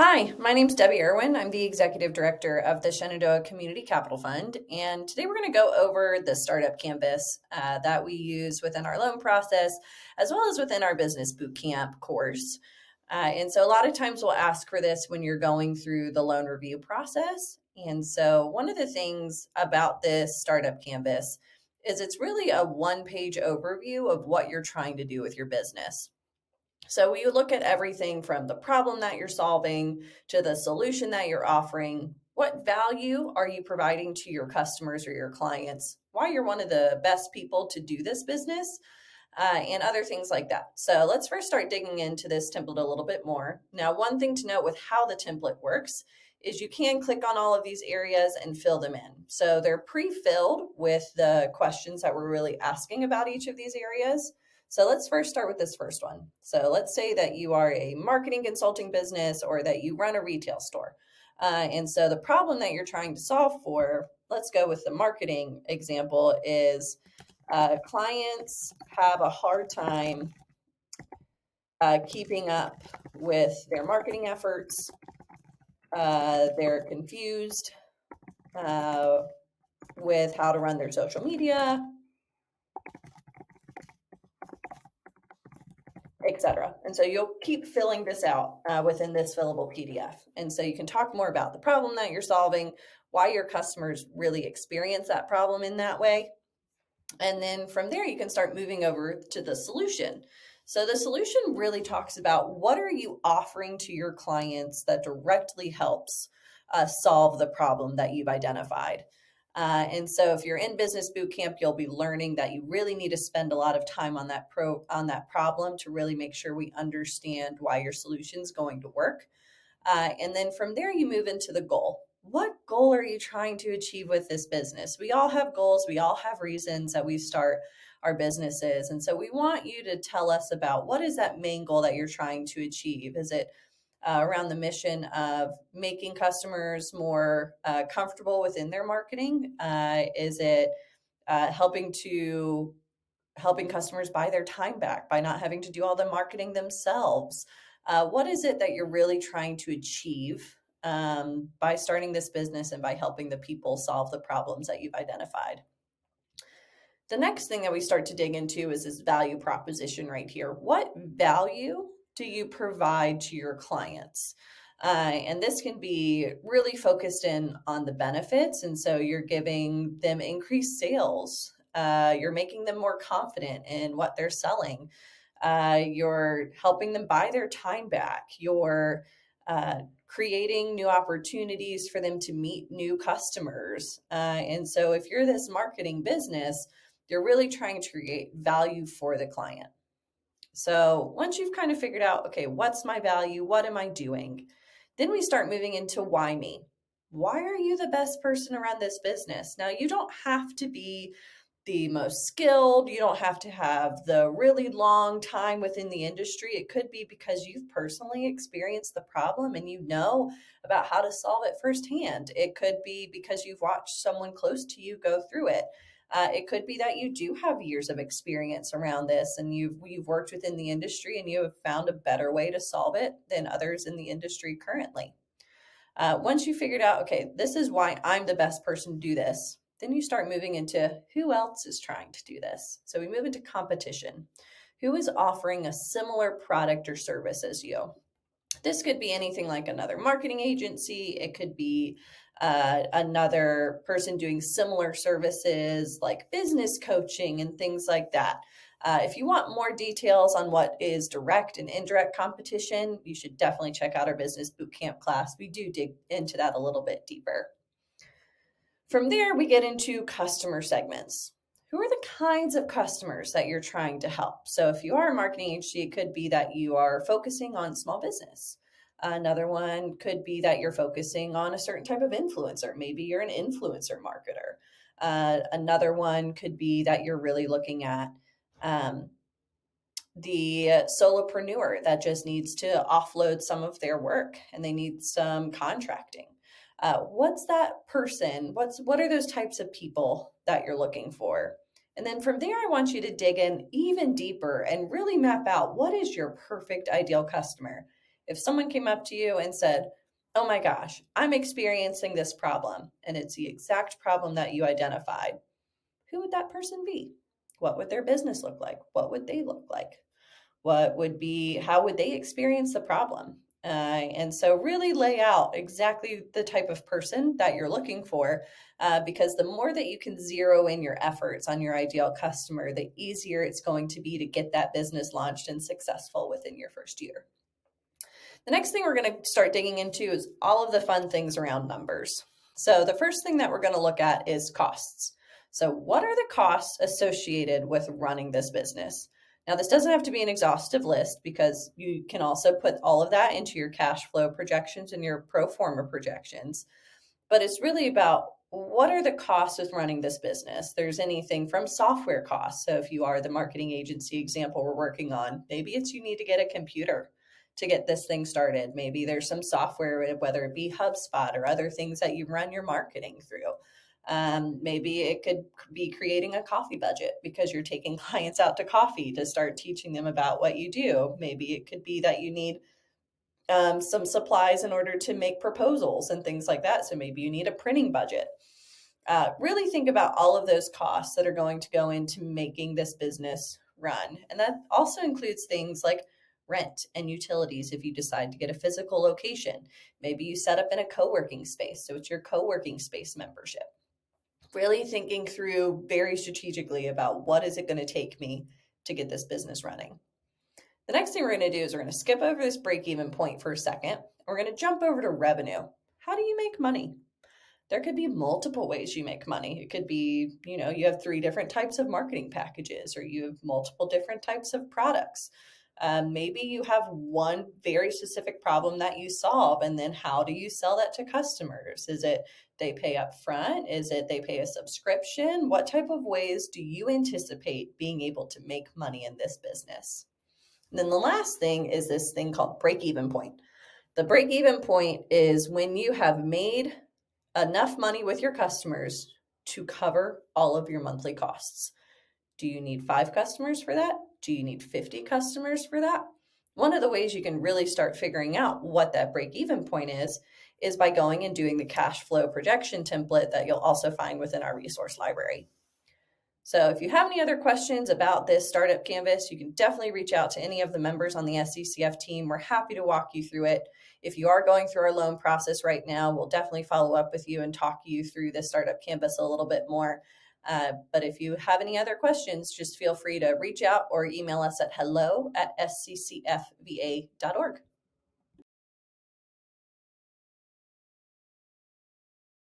Hi, my name's Debbie Irwin. I'm the Executive Director of the Shenandoah Community Capital Fund, and today we're going to go over the Startup Canvas that we use within our loan process, as well as within our Business Bootcamp course. And so a lot of times we'll ask for this when you're going through the loan review process. And so one of the things about this Startup Canvas is it's really a one-page overview of what you're trying to do with your business. So we look at everything from the problem that you're solving to the solution that you're offering. What value are you providing to your customers or your clients? Why you're one of the best people to do this business, and other things like that. So let's first start digging into this template a little bit more. Now, one thing to note with how the template works is you can click on all of these areas and fill them in. So they're pre-filled with the questions that we're really asking about each of these areas. So let's first start with this first one. So let's say that you are a marketing consulting business or that you run a retail store. And so the problem that you're trying to solve for, let's go with the marketing example, is clients have a hard time keeping up with their marketing efforts. They're confused with how to run their social media, etc. And so you'll keep filling this out within this fillable PDF. And so you can talk more about the problem that you're solving, why your customers really experience that problem in that way. And then from there, you can start moving over to the solution. So the solution really talks about what are you offering to your clients that directly helps solve the problem that you've identified. And so if you're in Business Bootcamp, you'll be learning that you really need to spend a lot of time on that problem to really make sure we understand why your solution is going to work. And then from there, you move into the goal. What goal are you trying to achieve with this business? We all have goals. We all have reasons that we start our businesses. And so we want you to tell us about what is that main goal that you're trying to achieve? Is it around the mission of making customers more comfortable within their marketing? Is it helping customers buy their time back by not having to do all the marketing themselves? What is it that you're really trying to achieve by starting this business and by helping the people solve the problems that you've identified? The next thing that we start to dig into is this value proposition right here. What value do you provide to your clients? And this can be really focused in on the benefits. And so you're giving them increased sales. You're making them more confident in what they're selling. You're helping them buy their time back. You're creating new opportunities for them to meet new customers. And so if you're this marketing business, you're really trying to create value for the client. So once you've kind of figured out, okay, what's my value? What am I doing? Then we start moving into why me? Why are you the best person to run this business? Now, you don't have to be the most skilled. You don't have to have the really long time within the industry. It could be because you've personally experienced the problem and you know about how to solve it firsthand. It could be because you've watched someone close to you go through it. It could be that you do have years of experience around this and you've worked within the industry and you have found a better way to solve it than others in the industry currently. Once you figured out, okay, this is why I'm the best person to do this, then you start moving into who else is trying to do this. So we move into competition. Who is offering a similar product or service as you? This could be anything like another marketing agency. It could be another person doing similar services like business coaching and things like that. If you want more details on what is direct and indirect competition, you should definitely check out our Business Bootcamp class. We do dig into that a little bit deeper. From there, we get into customer segments. Who are the kinds of customers that you're trying to help? So if you are a marketing agency, it could be that you are focusing on small business. Another one could be that you're focusing on a certain type of influencer. Maybe you're an influencer marketer. Another one could be that you're really looking at the solopreneur that just needs to offload some of their work and they need some contracting. What's that person? What are those types of people that you're looking for? And then from there, I want you to dig in even deeper and really map out what is your perfect ideal customer. If someone came up to you and said, "Oh my gosh, I'm experiencing this problem," and it's the exact problem that you identified, who would that person be? What would their business look like? What would they look like? How would they experience the problem? And so really lay out exactly the type of person that you're looking for, because the more that you can zero in your efforts on your ideal customer, the easier it's going to be to get that business launched and successful within your first year. The next thing we're going to start digging into is all of the fun things around numbers. So the first thing that we're going to look at is costs. So what are the costs associated with running this business? Now, this doesn't have to be an exhaustive list because you can also put all of that into your cash flow projections and your pro forma projections. But it's really about what are the costs with running this business? There's anything from software costs. So if you are the marketing agency example we're working on, maybe it's you need to get a computer to get this thing started. Maybe there's some software, whether it be HubSpot or other things that you run your marketing through. Maybe it could be creating a coffee budget because you're taking clients out to coffee to start teaching them about what you do. Maybe it could be that you need some supplies in order to make proposals and things like that. So maybe you need a printing budget. Really think about all of those costs that are going to go into making this business run. And that also includes things like rent and utilities if you decide to get a physical location. Maybe you set up in a co-working space, so it's your co-working space membership. Really thinking through very strategically about what is it going to take me to get this business running. The next thing we're going to do is we're going to skip over this break-even point for a second. We're going to jump over to revenue. How do you make money? There could be multiple ways you make money. It could be, you have 3 different types of marketing packages, or you have multiple different types of products. Maybe you have one very specific problem that you solve, and then how do you sell that to customers? Is it they pay up front? Is it they pay a subscription? What type of ways do you anticipate being able to make money in this business? And then the last thing is this thing called break-even point. The break-even point is when you have made enough money with your customers to cover all of your monthly costs. Do you need 5 customers for that? Do you need 50 customers for that? One of the ways you can really start figuring out what that break-even point is by going and doing the cash flow projection template that you'll also find within our resource library. So if you have any other questions about this startup canvas, you can definitely reach out to any of the members on the SCCF team. We're happy to walk you through it. If you are going through our loan process right now, we'll definitely follow up with you and talk you through the startup canvas a little bit more. But if you have any other questions, just feel free to reach out or email us at hello@sccfva.org.